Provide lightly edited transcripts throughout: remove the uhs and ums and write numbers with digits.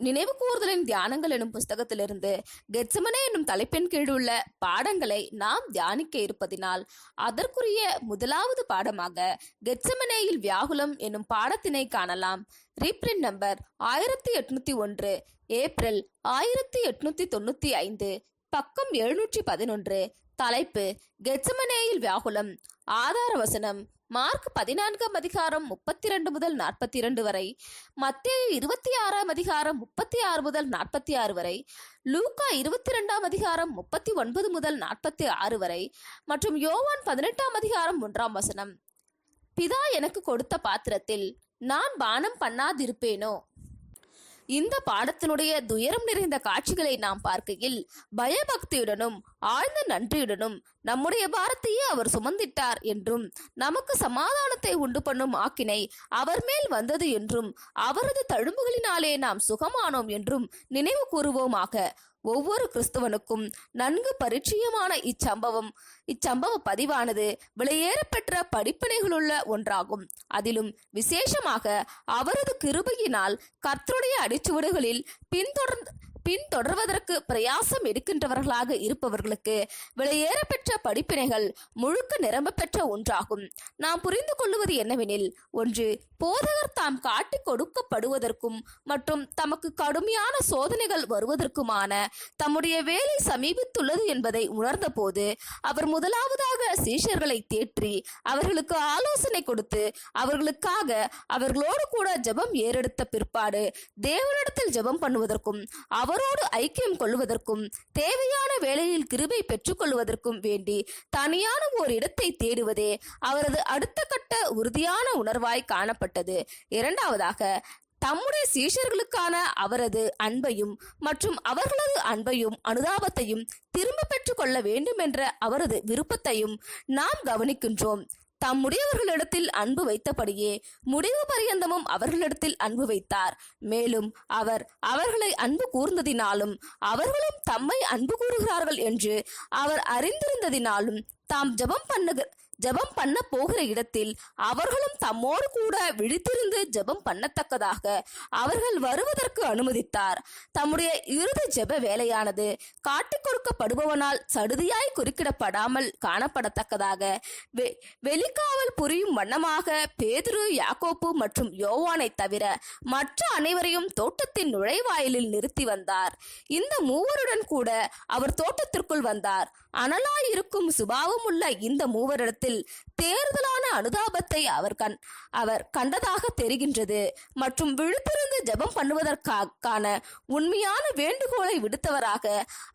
நினைவு கூறுதலின் தியானங்கள் எனும் புஸ்தகத்திலிருந்து கெத்செமனே என்னும் தலைப்பின் கீழ் உள்ள பாடங்களை நாம் தியானிக்க இருப்பதினால் அதற்குரிய முதலாவது பாடமாக கெத்செமனேயில் வியாகுலம் என்னும் பாடத்தினை காணலாம். ரீப்ரிண்ட் நம்பர் 1801, ஏப்ரல் 1895, பக்கம் 711. தலைப்பு கெத்செமனேயில் வியாகுலம். ஆதார வசனம் மார்க் 14 அதிகாரம் 32 முதல் 42 வரை, மத்தேயு 26 அதிகாரம் 36 முதல் 46 வரை, லூக்கா 22 அதிகாரம் 39 முதல் 46 வரை மற்றும் யோவான் 18 அதிகாரம் 1 வசனம். பிதா எனக்கு கொடுத்த பாத்திரத்தில் நான் பானம் பண்ணாதிருப்பேனோ? இந்த பாடத்தினுடைய துயரம் நிறைந்த காட்சிகளை நாம் பார்க்கையில் பயபக்தியுடனும் ஆழ்ந்த நன்றியுடனும் நம்முடைய பாரத்தையே அவர் சுமந்திட்டார் என்றும், நமக்கு சமாதானத்தை உண்டு பண்ணும் ஆக்கினை அவர் மேல் வந்தது என்றும், அவரது தழும்புகளினாலே நாம் சுகமானோம் என்றும் நினைவு கூறுவோமாக. ஒவ்வொரு கிறிஸ்தவனுக்கும் நன்கு பரிச்சயமான இச்சம்பவ பதிவானது விலையேறப்பெற்ற படிப்பினைகளுள்ள ஒன்றாகும். அதிலும் விசேஷமாக அவரது கிருபையினால் கர்த்தருடைய அடிச்சுவடுகளில் பின்தொடர்வதற்கு பிரயாசம் எடுக்கின்றவர்களாக இருப்பவர்களுக்கு விலையேறப்பெற்ற படிப்பினைகள் முழுக்க நிரம்ப பெற்ற ஒன்றாகும். நாம் புரிந்து கொள்வது என்னவெனில், ஒன்று, போதகர் தாம் காட்டி கொடுக்கப்படுவதற்கும் மற்றும் தமக்கு கடுமையான சோதனைகள் வருவதற்குமான தம்முடைய வேலை சமீபித்துள்ளது என்பதை உணர்ந்த போது அவர் முதலாவதாக சீஷர்களை தேற்றி அவர்களுக்கு ஆலோசனை கொடுத்து அவர்களுக்காக அவர்களோடு கூட ஜெபம் ஏறெடுத்த பிற்பாடு தேவனிடத்தில் ஜெபம் பண்ணுவதற்கும் அவரோடு ஐக்கியம் கொள்வதற்கும் தேவையான வேளையில் கிருபை பெற்றுக் கொள்வதற்கும் வேண்டி தனியான ஓர் இடத்தை தேடுவதே அவரது அடுத்த கட்ட உறுதியான உணர்வாய் காணப்பட்டது. இரண்டாவதாக, தம்முடைய சீஷர்களுக்கான அவரது அன்பையும் மற்றும் அவர்களது அன்பையும் அனுதாபத்தையும் திரும்ப பெற்றுக் கொள்ள வேண்டும் என்ற அவரது விருப்பத்தையும் நாம் கவனிக்கின்றோம். தம்முடையவர்களிடத்தில் அன்பு வைத்தபடியே முடிவு பரியந்தமும் அவர்களிடத்தில் அன்பு வைத்தார். மேலும் அவர் அவர்களை அன்பு கூர்ந்ததினாலும் அவர்களும் தம்மை அன்பு கூறுகிறார்கள் என்று அவர் அறிந்திருந்ததினாலும் தாம் ஜெபம் பண்ண போகிற இடத்தில் அவர்களும் தம்மோடு கூட விழித்திருந்து ஜெபம் பண்ணத்தக்கதாக அவர்கள் வருவதற்கு அனுமதித்தார். தம்முடைய இறுதி ஜெப வேலையானது காட்டிக் கொடுக்கப்படுபவனால் சடுதியாய் குறுக்கிடப்படாமல் காணப்படத்தக்கதாக வெளிக்காவல் புரியும் வண்ணமாக பேதுரு, யாக்கோப்பு மற்றும் யோவானை தவிர மற்ற அனைவரையும் தோட்டத்தின் நுழைவாயிலில் நிறுத்தி வந்தார். இந்த மூவருடன் கூட அவர் தோட்டத்திற்குள் வந்தார். அனலாயிருக்கும் சுபாவம் உள்ள இந்த மூவரிடத்தில் தேர்தலான அனுதாபத்தை அவர் கண்டதாக தெரிகின்றது மற்றும் விழுத்திருந்து ஜெபம் பண்ணுவதற்கான உண்மையான வேண்டுகோளை விடுத்தவராக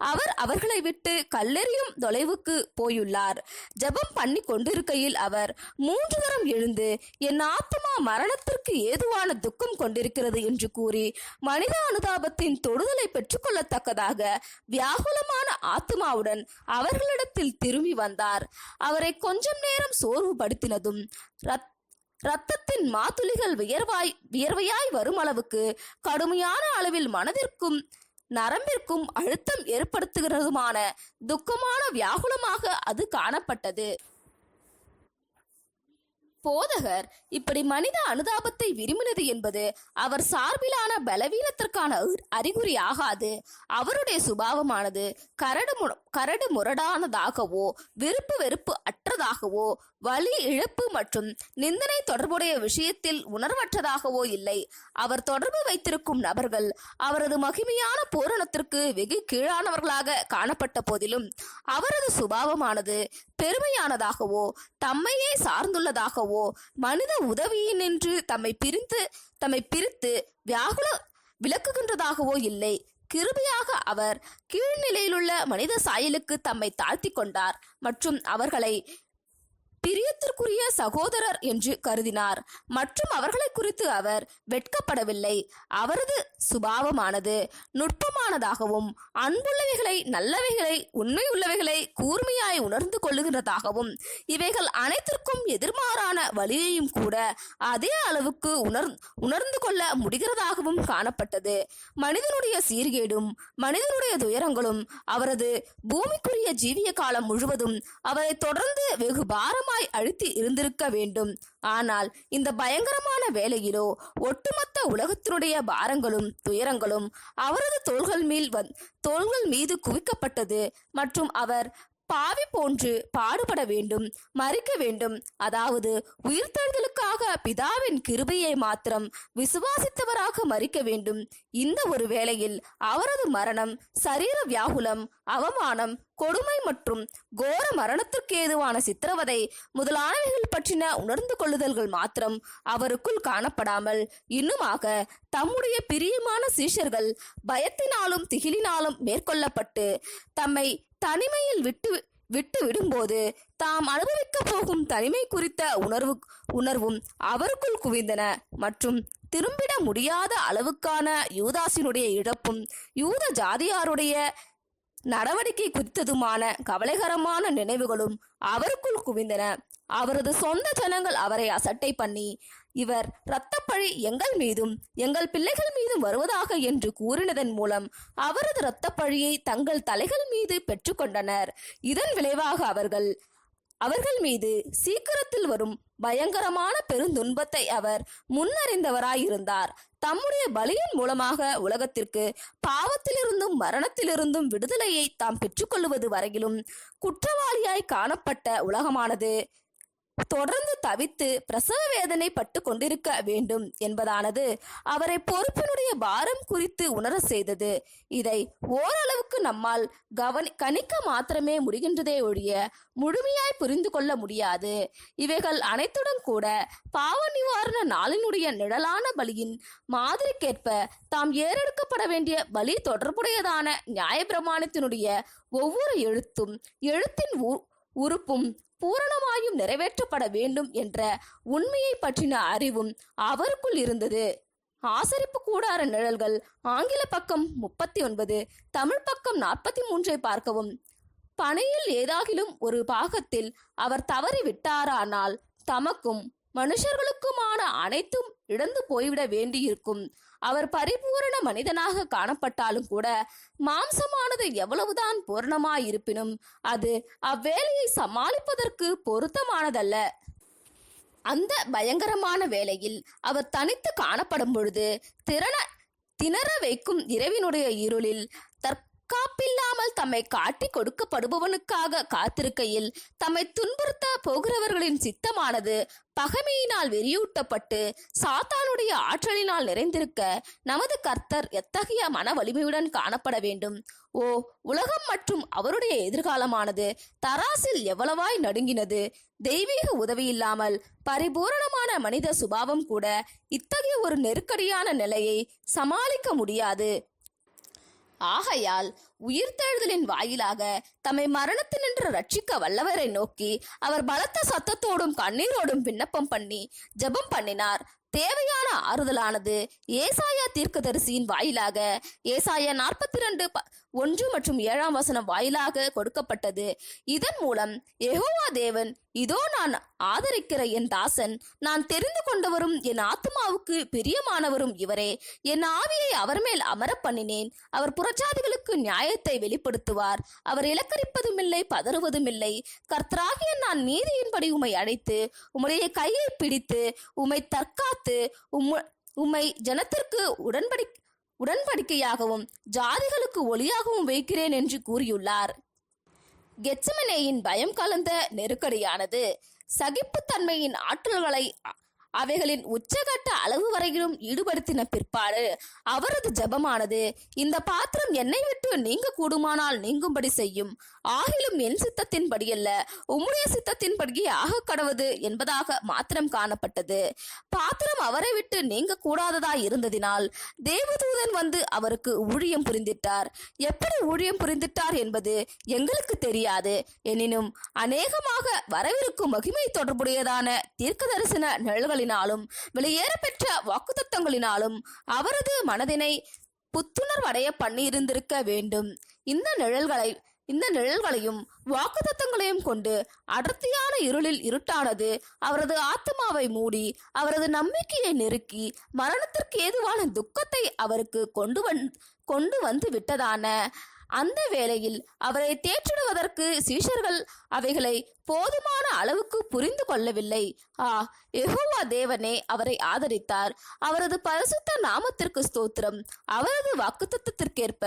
அவர் அவர்களை விட்டு கல்லெறியும் தொலைவுக்கு போயுள்ளார். ஜெபம் பண்ணி கொண்டிருக்கையில் அவர் 3 தரம் எழுந்து, என் ஆத்மா மரணத்திற்கு ஏதுவான துக்கம் கொண்டிருக்கிறது என்று கூறி மனித அனுதாபத்தின் தொடுதலை பெற்றுக்கொள்ளத்தக்கதாக வியாகுலமான ஆத்மாவுடன் அவர்களிடத்தில் திரும்பி வந்தார். அவரை கொஞ்சம் நேரம் சோர்வுபடுத்தினதும் இரத்தத்தின் மாத்துளிகள் வியர்வையாய் வரும் அளவுக்கு கடுமையான அளவில் மனதிற்கும் நரம்பிற்கும் அழுத்தம் ஏற்படுத்துகிறதுமான துக்கமான வியாகுலமாக அது காணப்பட்டது. போதகர் இப்படி மனித அனுதாபத்தை விரும்பினது என்பது அவர் சார்பிலான பலவீனத்திற்கான அறிகுறி ஆகாது. அவருடைய சுபாவமானது கரடு முரடானதாகவோ விருப்பு வெறுப்பு அற்றதாகவோ வலி இழப்பு மற்றும் நிந்தனை தொடர்புடைய விஷயத்தில் உணர்வற்றதாகவோ இல்லை. அவர் தொடர்பு வைத்திருக்கும் நபர்கள் அவரது மகிமையான பூரணத்திற்கு வெகு கீழானவர்களாக காணப்பட்ட போதிலும் அவரது சுபாவமானது பெருமையானதாகவோ தம்மையே சார்ந்துள்ளதாகவோ மனித உதவியினின்று தம்மை பிரித்து விளக்குகின்றதாகவோ இல்லை. கிருபையாக அவர் கீழ்நிலையிலுள்ள மனித சாயலுக்கு தம்மை தாழ்த்தி கொண்டார் மற்றும் அவர்களை பிரியத்திற்குரிய சகோதரர் என்று கருதினார் மற்றும் அவர்களை குறித்து அவர் வெட்கப்படவில்லை. அவரது சுபாவமானது நுட்பமானதாகவும் அன்புள்ளவைகளை, நல்லவைகளை, உண்மையுள்ளவைகளை கூர்மையாய் உணர்ந்து கொள்ளுகிறதாகவும் இவைகள் அனைத்திற்கும் எதிர்மாறான வழியையும் கூட அதே அளவுக்கு உணர்ந்து கொள்ள முடிகிறதாகவும் காணப்பட்டது. மனிதனுடைய சீர்கேடும் மனிதனுடைய துயரங்களும் அவரது பூமிக்குரிய ஜீவிய காலம் முழுவதும் அவரை தொடர்ந்து வெகு பாரமாய் முழுமையாய் அழித்து இருந்திருக்க வேண்டும். ஆனால் இந்த பயங்கரமான வேளையிலோ ஒட்டுமொத்த உலகத்தினுடைய பாரங்களும் துயரங்களும் அவரது தோள்கள் மீது குவிக்கப்பட்டது. மற்றும் அவர் பாவி போன்று பாடுபட வேண்டும், மறிக்க வேண்டும். அதாவது உயிர்த்தெழுதலுக்காக பிதாவின் கிருபையை மாத்திரம் விசுவாசித்தவராக மறிக்க வேண்டும். இந்த ஒரு வேளையில் அவரது மரணம், சரீர வியாகுலம், அவமானம், கொடுமை மற்றும் கோர மரணத்திற்கு ஏதுவான சித்திரவதை முதலானவைகள் பற்றின உணர்ந்து கொள்ளுதல்கள் மாத்திரம் அவருக்குள் காணப்படாமல், இன்னுமாக தம்முடைய பிரியமான சீஷர்கள் பயத்தினாலும் திகிலினாலும் மேற்கொள்ளப்பட்டு தம்மை தனிமையில் விட்டு விடும்போது தாம் அனுபவிக்க போகும் தனிமை குறித்த உணர்வும் அவருக்குள் குவிந்தன. மற்றும் திரும்பிட முடியாத அளவுக்கான யூதாசினுடைய இழப்பும் யூத ஜாதியாருடைய நடவடிக்கை குறித்ததுமான கவலைகரமான நினைவுகளும் அவருக்குள் குவிந்தன. அவரது சொந்த ஜனங்கள் அவரை அசட்டை பண்ணி, இவர் இரத்தப்பழி எங்கள் மீதும் எங்கள் பிள்ளைகள் மீதும் வருவதாக என்று கூறினதன் மூலம் அவரது இரத்தப்பழியை தங்கள் தலைகள் மீது பெற்றுக்கொண்டனர். இதன் விளைவாக அவர்கள் மீது சீக்கிரத்தில் வரும் பயங்கரமான பெருந்துன்பத்தை அவர் முன்னறிந்தவராயிருந்தார். தம்முடைய பலியின் மூலமாக உலகத்திற்கு பாவத்திலிருந்தும் மரணத்திலிருந்தும் விடுதலையை தாம் பெற்றுக்கொள்வது வரையிலும் குற்றவாளியாய் காணப்பட்ட உலகமானது தொடர்ந்து தவித்து பிரசவ வேதனை பட்டு கொண்டிருக்க வேண்டும் என்பதானது அவரை பொறுப்பினுடைய பாரம் குறித்து உணர செய்தது. இதை ஓரளவுக்கு நம்மால் கணிக்க மாத்திரமே முடிகின்றதே ஒழிய முழுமையாய் புரிந்து கொள்ள முடியாது. இவைகள் அனைத்துடன் கூட பாவ நிவாரண நாளினுடைய நிழலான பலியின் மாதிரிக்கேற்ப தாம் ஏறெடுக்கப்பட வேண்டிய பலி தொடர்புடையதான நியாயப்பிரமாணத்தினுடைய ஒவ்வொரு எழுத்தின் உறுப்பும் பூரணமாயும் நிறைவேற்றப்பட வேண்டும் என்ற உண்மையை பற்றின அறிவும் அவருக்குள் இருந்தது. ஆசரிப்பு கூடார நிழல்கள் ஆங்கில பக்கம் 39, தமிழ் பக்கம் 43 பார்க்கவும். பணியில் ஏதாகிலும் ஒரு பாகத்தில் அவர் தவறி விட்டாரானால் தமக்கும் மனுஷர்களுக்குமான அனைத்தும் இழந்து போய்விட வேண்டியிருக்கும். அவர் பரிபூரண மனிதனாக காணப்பட்டாலும் கூட மாம்சமானது எவ்வளவுதான் பூரணமாயிருப்பினும் அது அவ்வேலையை சமாளிப்பதற்கு பொருத்தமானதல்ல. அந்த பயங்கரமான வேளையில் அவர் தனித்து காணப்படும் பொழுது திணற வைக்கும் இரவினுடைய இருளில் காப்பில்லாமல் தம்மை காட்டி கொடுக்கப்படுபவனுக்காக காத்திருக்கையில் தம்மை துன்புறுத்த போகிறவர்களின் சித்தமானது பகைமையினால் வெறியூட்டப்பட்டு சாத்தானுடைய ஆற்றலினால் நிறைந்திருக்க நமது கர்த்தர் எத்தகைய மன வலிமையுடன் காணப்பட வேண்டும். ஓ, உலகம் மற்றும் அவருடைய எதிர்காலமானது தராசில் எவ்வளவாய் நடுங்கினது. தெய்வீக உதவியில்லாமல் பரிபூரணமான மனித சுபாவம் கூட இத்தகைய ஒரு நெருக்கடியான நிலையை சமாளிக்க முடியாது. ஆகையால் உயிர்த்தெழுதலின் வாயிலாக தம்மை மரணத்தினின்று ரட்சிக்க வல்லவரை நோக்கி அவர் பலத்த சத்தத்தோடும் கண்ணீரோடும் விண்ணப்பம் பண்ணி ஜெபம் பண்ணினார். தேவையான ஆறுதலானது ஏசாயா தீர்க்கதரிசியின் வாயிலாக ஏசாயா 42:1 மற்றும் 7 வாயிலாக கொடுக்கப்பட்டது. இதன் மூலம் யெகோவா தேவன், இதோ நான் ஆதரிக்கிற என் தாசன், நான் தெரிந்து கொண்டவரும் என் ஆத்மாவுக்கு பிரியமானவரும் இவரே, என் ஆவியை அவர் மேல் அமர பண்ணினேன். அவர் புறஜாதிகளுக்கு நியாயத்தை வெளிப்படுத்துவார். அவர் இலக்கரிப்பதும் இல்லை, பதறுவதும் இல்லை. கர்த்தராகிய நான் நீதியின்படி உம்மை அழைத்து உம்முடைய கையை பிடித்து உம்மை தற்காத்து உம்மை ஜனத்திற்கு உடன்படிக்கையாகவும் ஜாதிகளுக்கு ஒளியாகவும் வைக்கிறேன் என்று கூறியுள்ளார். கெத்செமனேயின் பயம் கலந்த நெருக்கடியானது சகிப்புத்தன்மையின் ஆற்றல்களை அவைகளின் உச்சகட்ட அளவு வரையிலும் ஈடுபடுத்தின பிற்பாடு அவரது ஜெபமானது, இந்த பாத்திரம் என்னை விட்டு நீங்க கூடுமானால் நீங்கும்படி செய்யும், ஆகிலும் என் சித்தத்தின்படியல்ல உம்முடைய சித்தத்தின்படியே ஆக கடவது என்பதாக மாத்திரம் காணப்பட்டது. பாத்திரம் அவரை விட்டு நீங்க கூடாததா இருந்ததினால் தேவதூதன் வந்து அவருக்கு ஊழியம் புரிந்திட்டார். எப்படி ஊழியம் புரிந்திட்டார் என்பது எங்களுக்கு தெரியாது. எனினும் அநேகமாக வரவிருக்கும் மகிமை தொடர்புடையதான தீர்க்க தரிசன நிழல்களினாலும் வெளியேற பெற்ற வாக்குத்தத்தங்களினாலும் அவரது மனதினை புத்துணர்வடைய பண்ணியிருந்திருக்க வேண்டும். இந்த நிழல்களையும் வாக்குத்தத்தங்களையும் கொண்டு அடர்த்தியான இருளில் இருட்டானது அவரது ஆத்மாவை மூடி அவரது நம்பிக்கையை நெருக்கி மரணத்திற்கு ஏதுவான துக்கத்தை அவருக்கு கொண்டு வந்து விட்டதான அந்த வேளையில் அவரை தேற்றிடுவதற்கு சீஷர்கள் அவைகளை போதுமான அளவுக்கு புரிந்து கொள்ளவில்லை. யெகோவா தேவனே அவரை ஆதரித்தார். அவரது பரிசுத்த நாமத்திற்கு ஸ்தோத்திரம். அவரது வாக்குத்தத்தத்திற்கேற்ப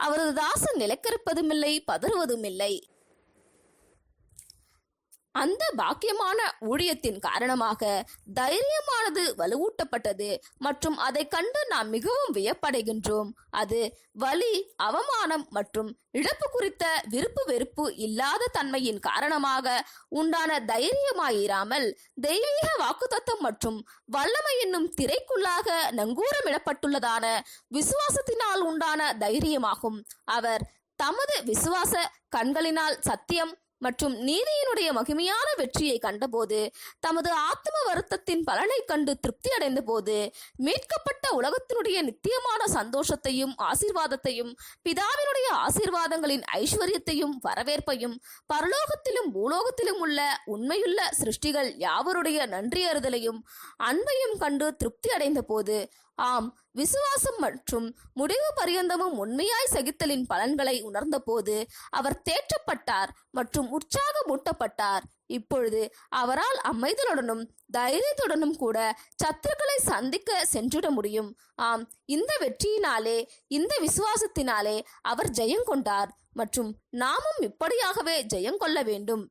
அவரது தாசன் நிலைக்கிருப்பதுமில்லை, பதறுவதுமில்லை. அந்த பாக்கியமான ஊழியத்தின் காரணமாக தைரியமானது வலுவூட்டப்பட்டது மற்றும் அதை கண்டு நாம் மிகவும் வியப்படைகின்றோம். அது வலி, அவமானம் மற்றும் இழப்பு குறித்த விருப்பு வெறுப்பு இல்லாத தன்மையின் காரணமாக உண்டான தைரியமாயிராமல் தெய்வீக வாக்குத்தத்தம் மற்றும் வல்லமை என்னும் திரைக்குள்ளாக நங்கூரமிடப்பட்டுள்ளதான விசுவாசத்தினால் உண்டான தைரியமாகும். அவர் தமது விசுவாச கண்களினால் சத்தியம் மற்றும் நீதியினுடைய மகிமையான வெற்றியை கண்டபோது, தமது ஆத்ம வருத்தத்தின் பலனை கண்டு திருப்தி அடைந்த போது, மீட்கப்பட்ட உலகத்தினுடைய நித்தியமான சந்தோஷத்தையும் ஆசீர்வாதத்தையும், பிதாவினுடைய ஆசீர்வாதங்களின் ஐஸ்வர்யத்தையும் வரவேற்பையும், பரலோகத்திலும் பூலோகத்திலும் உள்ள உண்மையுள்ள சிருஷ்டிகள் யாவருடைய நன்றியறிதலையும் அன்பையும் கண்டு திருப்தி அடைந்த போது, ஆம், விசுவாசம் மற்றும் முடிவு பரியந்தமும் உண்மையாய் சகித்தலின் பலன்களை உணர்ந்த போது அவர் தேற்றப்பட்டார் மற்றும் உற்சாகமூட்டப்பட்டார். இப்பொழுது அவரால் அமைதலுடனும் தைரியத்துடனும் கூட சத்துருக்களை சந்திக்க சென்றிட முடியும். ஆம், இந்த வெற்றியினாலே, இந்த விசுவாசத்தினாலே அவர் ஜெயங்கொண்டார் மற்றும் நாமும் இப்படியாகவே ஜெயங்கொள்ள வேண்டும்.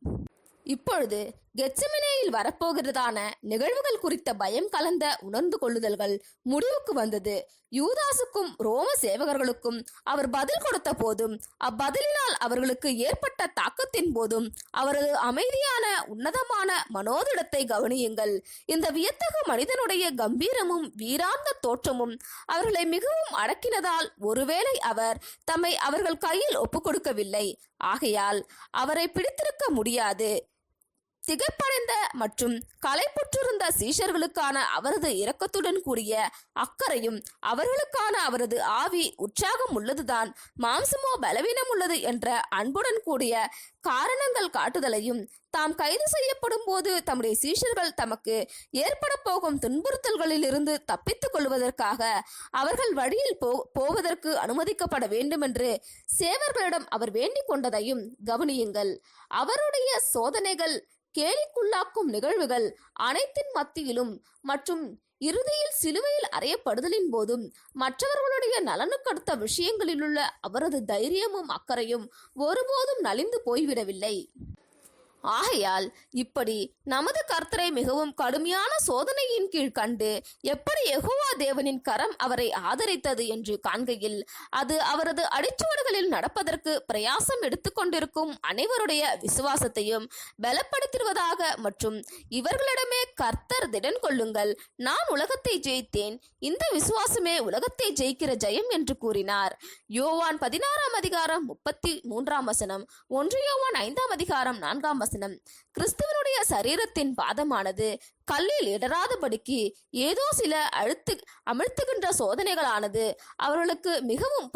இப்பொழுது கெத்செமனேயில் வரப்போகிறதான நிகழ்வுகள் குறித்த பயம் கலந்த உணர்ந்து கொள்ளுதல்கள் முடிவுக்கு வந்தது. யூதாசுக்கும் ரோம சேவகர்களுக்கும் அவர் பதில் கொடுத்த போதும், அப்பதிலினால் அவர்களுக்கு ஏற்பட்ட தாக்கத்தின் போதும் அவரது அமைதியான உன்னதமான மனோதிடத்தை கவனியுங்கள். இந்த வியத்தகு மனிதனுடைய கம்பீரமும் வீராந்த தோற்றமும் அவர்களை மிகவும் அடக்கினதால் ஒருவேளை அவர் தம்மை அவர்கள் கையில் ஒப்புக் கொடுக்கவில்லை. ஆகையால் அவரை பிடித்திருக்க முடியாது. திகைப்படைந்த மற்றும் களைப்புற்றிருந்த சீஷர்களுக்கான அவரது இரக்கத்துடன் கூடிய அக்கறையும், அவர்களுக்கான அவரது ஆவி உற்சாகம் உள்ளதுதான், மாம்சமோ பலவீனம் உள்ளது என்ற அன்புடன் கூடிய காரணங்கள் காட்டுதலையும், தாம் கைது செய்யப்படும் போது தம்முடைய சீஷர்கள் தமக்கு ஏற்பட போகும் துன்புறுத்தல்களில் இருந்து தப்பித்துக் கொள்வதற்காக அவர்கள் வழியில் போவதற்கு அனுமதிக்கப்பட வேண்டும் என்று சேவர்களிடம் அவர் வேண்டிக் கொண்டதையும் கவனியுங்கள். அவருடைய சோதனைகள், கேலிக்குள்ளாக்கும் நிகழ்வுகள் அனைத்தின் மத்தியிலும் மற்றும் இறுதியில் சிலுவையில் அறையப்படுதலின் போதும் மற்றவர்களுடைய நலனுக்கடுத்த விஷயங்களிலுள்ள அவரது தைரியமும் அக்கறையும் ஒருபோதும் நலிந்து போய்விடவில்லை. ஆகையால் இப்படி நமது கர்த்தரை மிகவும் கடுமையான சோதனையின் கீழ் கண்டு எப்படி யெகோவா தேவனின் கரம் அவரை ஆதரித்தது என்று காண்கையில், அது அவரது அடிச்சுவடுகளில் நடப்பதற்கு பிரயாசம் எடுத்துக்கொண்டிருக்கும் அனைவருடைய விசுவாசத்தையும் பலப்படுத்துவதாக மற்றும் இவர்களிடமே கர்த்தர் திடன் கொள்ளுங்கள், நான் உலகத்தை ஜெயித்தேன், இந்த விசுவாசமே உலகத்தை ஜெயிக்கிற ஜெயம் என்று கூறினார். யோவான் 16:33 1 யோவான் 5:4 கிறிஸ்துவனுடைய சரீரத்தின் பாதமானது கல்லில் இடராதபடிக்கு ஏதோ சில அமிழ்த்துகின்ற சோதனைகளானது அவர்களுக்கு மிகவும்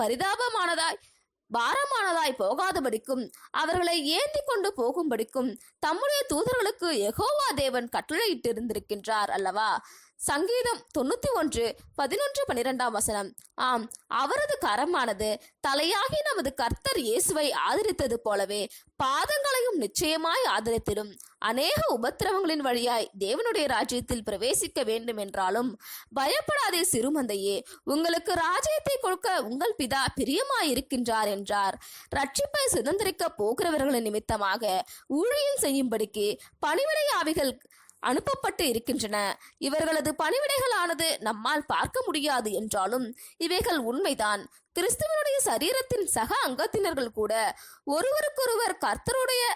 பாரமானதாய் போகாதபடிக்கும், அவர்களை ஏந்தி கொண்டு போகும்படிக்கும் தம்முடைய தூதர்களுக்கு யெகோவா தேவன் கட்டளையிட்டிருந்திருக்கின்றார் அல்லவா? சங்கீதம் 91:11-12 ஆம், அவரது கரமானது தலையாகி நமது கர்த்தர் இயேசுவை ஆதரித்தது போலவே பாதங்களையும் நிச்சயமாய் ஆதரித்திடும். அநேக உபத்திரவங்களின் வழியாய் தேவனுடைய ராஜ்யத்தில் பிரவேசிக்க வேண்டும் என்றாலும் பயப்படாதே சிறுமந்தையே, உங்களுக்கு ராஜ்யத்தை கொடுக்க உங்கள் பிதா பிரியமாயிருக்கின்றார் என்றார். ரட்சிப்பை சுதந்திரிக்க போகிறவர்களின் நிமித்தமாக ஊழியம் செய்யும்படிக்கு பணிவிடை ஆவிகள் அனுப்பப்பட்டு இருக்கின்றன. இவர்களது பணிவிடைகளானது நம்மால் பார்க்க முடியாது என்றாலும் இவைகள் உண்மைதான். கிறிஸ்துவனுடைய சரீரத்தின் சக அங்கத்தினர்கள் கூட ஒருவருக்கொருவர் கர்த்தருடைய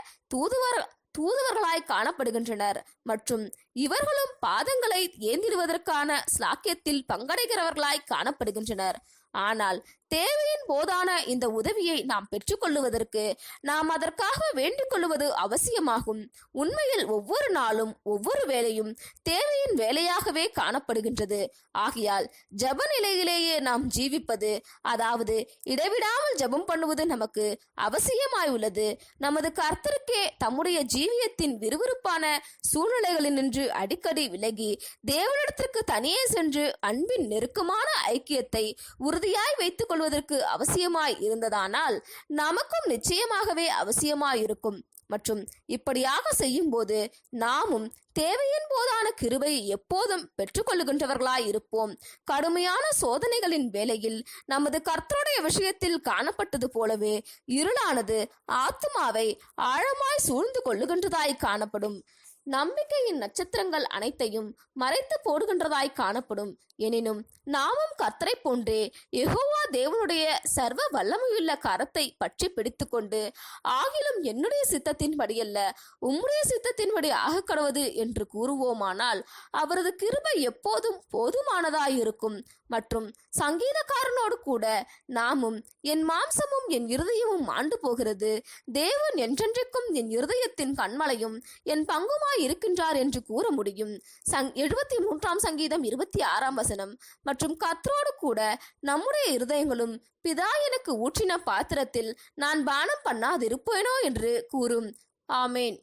தூதுவர்களாய் காணப்படுகின்றனர் மற்றும் இவர்களும் பாதங்களை ஏந்திடுவதற்கான ஸ்லாக்கியத்தில் பங்கடைகிறவர்களாய் காணப்படுகின்றனர். ஆனால் தேவையின் போதான இந்த உதவியை நாம் பெற்றுக்கொள்ளுவதற்கு நாம் அதற்காக வேண்டிக் கொள்வது அவசியமாகும். உண்மையில் ஒவ்வொரு நாளும் ஒவ்வொரு வேலையும் தேவையின் வேலையாகவே காணப்படுகின்றது. ஆகையால் ஜப நிலையிலேயே நாம் ஜீவிப்பது, அதாவது இடைவிடாமல் ஜபம் பண்ணுவது நமக்கு அவசியமாயுள்ளது. நமது கர்த்தருக்கே தம்முடைய ஜீவியத்தின் விறுவிறுப்பான சூழ்நிலைகளினின்று அடிக்கடி விலகி தேவனிடத்திற்கு தனியே சென்று அன்பின் நெருக்கமான ஐக்கியத்தை உறுதியாய் வைத்துக் கொள்வதற்கு அவசியமாய் இருந்ததானால் நமக்கும் நிச்சயமாகவே அவசியமாயிருக்கும். மற்றும் இப்படியாக செய்யும்போது நாமும் தேவையின் போதான கிருபை எப்போதும் பெற்றுக்கொள்ளுகின்றவர்களாய் இருப்போம். கடுமையான சோதனைகளின் வேளையில் நமது கர்த்தருடைய விஷயத்தில் காணப்பட்டது போலவே இருளானது ஆத்துமாவை ஆழமாய் சூழ்ந்து கொள்ளுகின்றதாய் காணப்படும். நம்பிக்கையின் நட்சத்திரங்கள் அனைத்தையும் மறைத்து போடுகின்றதாய் காணப்படும். எனினும் நாமும் கர்த்தரை போன்றே யெகோவா தேவனுடைய சர்வ வல்லமையுள்ள கரத்தை பற்றி பிடித்து கொண்டு, ஆகிலும் என்னுடைய சித்தத்தின்படியல்ல உம்முடைய சித்தத்தின்படி ஆக கடவது என்று கூறுவோமானால் அவரது கிருபை எப்போதும் போதுமானதாயிருக்கும். மற்றும் சங்கீதக்காரனோடு கூட நாமும் என் மாம்சமும் என் இருதயமும் ஆண்டு போகிறது, தேவன் என்றென்றைக்கும் என் இருதயத்தின் கண்மலையும் என் பங்குமாய் இருக்கின்றார் என்று கூற முடியும். 73 சங்கீதம் 26 வசனம். மற்றும் கர்த்தரோடு கூட நம்முடைய இருதயங்களும் பிதா எனக்கு ஊற்றின பாத்திரத்தில் நான் பானம் பண்ணாதிருப்பேனோ என்று கூறும். ஆமேன்.